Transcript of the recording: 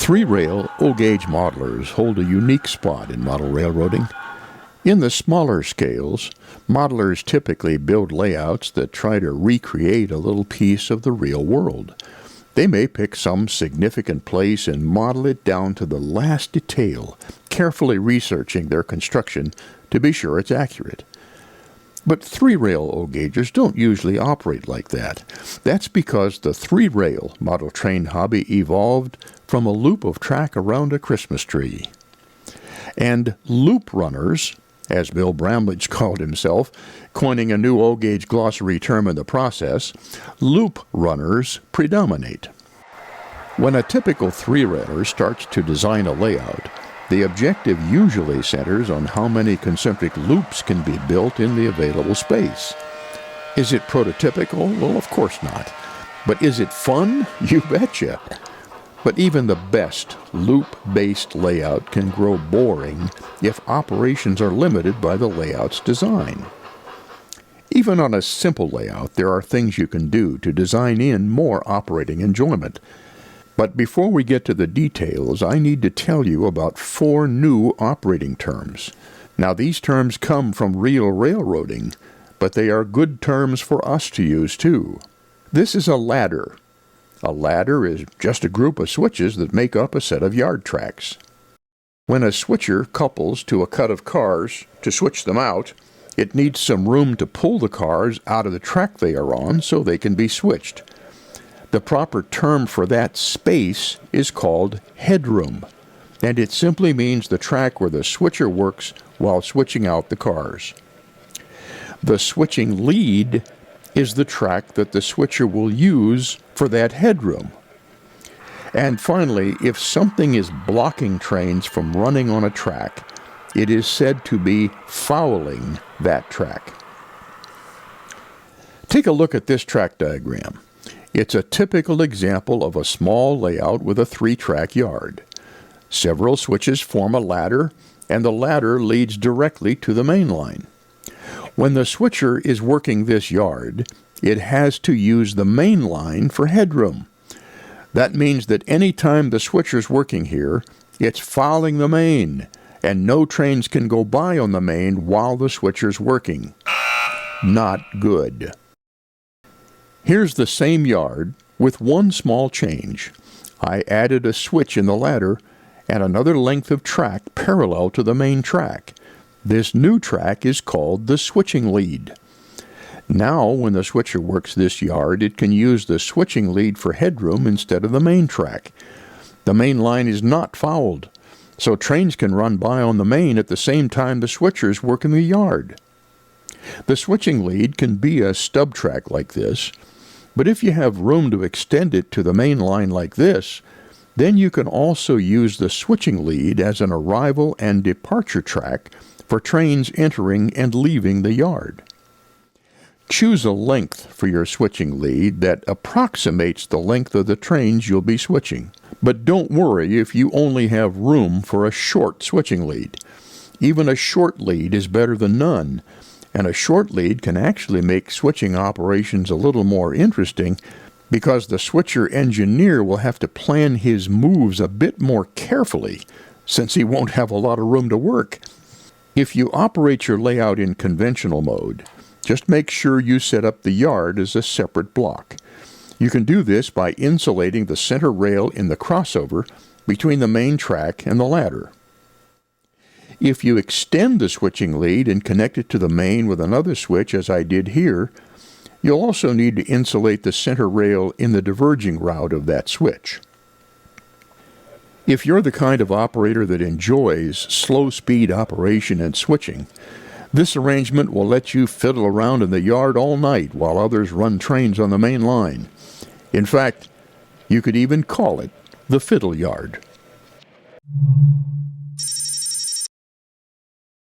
Three-rail O-gauge modelers hold a unique spot in model railroading. In the smaller scales, modelers typically build layouts that try to recreate a little piece of the real world. They may pick some significant place and model it down to the last detail, carefully researching their construction to be sure it's accurate. But three-rail O-gauges don't usually operate like that. That's because the three-rail model train hobby evolved from a loop of track around a Christmas tree. And loop runners, as Bill Bramlage called himself, coining a new O-gauge glossary term in the process, loop runners predominate. When a typical three-railer starts to design a layout, the objective usually centers on how many concentric loops can be built in the available space. Is it prototypical? Well, of course not. But is it fun? You betcha. But even the best loop-based layout can grow boring if operations are limited by the layout's design. Even on a simple layout, there are things you can do to design in more operating enjoyment. But before we get to the details, I need to tell you about 4 new operating terms. Now, these terms come from real railroading, but they are good terms for us to use too. This is a ladder. A ladder is just a group of switches that make up a set of yard tracks. When a switcher couples to a cut of cars to switch them out, it needs some room to pull the cars out of the track they are on so they can be switched. The proper term for that space is called headroom, and it simply means the track where the switcher works while switching out the cars. The switching lead is the track that the switcher will use for that headroom. And finally, if something is blocking trains from running on a track, it is said to be fouling that track. Take a look at this track diagram. It's a typical example of a small layout with a 3-track yard. Several switches form a ladder, and the ladder leads directly to the main line. When the switcher is working this yard, it has to use the main line for headroom. That means that any time the switcher's working here, it's fouling the main, and no trains can go by on the main while the switcher's working. Not good. Here's the same yard with one small change. I added a switch in the ladder and another length of track parallel to the main track. This new track is called the switching lead. Now, when the switcher works this yard, it can use the switching lead for headroom instead of the main track. The main line is not fouled, so trains can run by on the main at the same time the switcher's working the yard. The switching lead can be a stub track like this, but if you have room to extend it to the main line like this, then you can also use the switching lead as an arrival and departure track for trains entering and leaving the yard. Choose a length for your switching lead that approximates the length of the trains you'll be switching. But don't worry if you only have room for a short switching lead. Even a short lead is better than none, and a short lead can actually make switching operations a little more interesting because the switcher engineer will have to plan his moves a bit more carefully since he won't have a lot of room to work. If you operate your layout in conventional mode, just make sure you set up the yard as a separate block. You can do this by insulating the center rail in the crossover between the main track and the ladder. If you extend the switching lead and connect it to the main with another switch, as I did here, you'll also need to insulate the center rail in the diverging route of that switch. If you're the kind of operator that enjoys slow-speed operation and switching, this arrangement will let you fiddle around in the yard all night while others run trains on the main line. In fact, you could even call it the fiddle yard.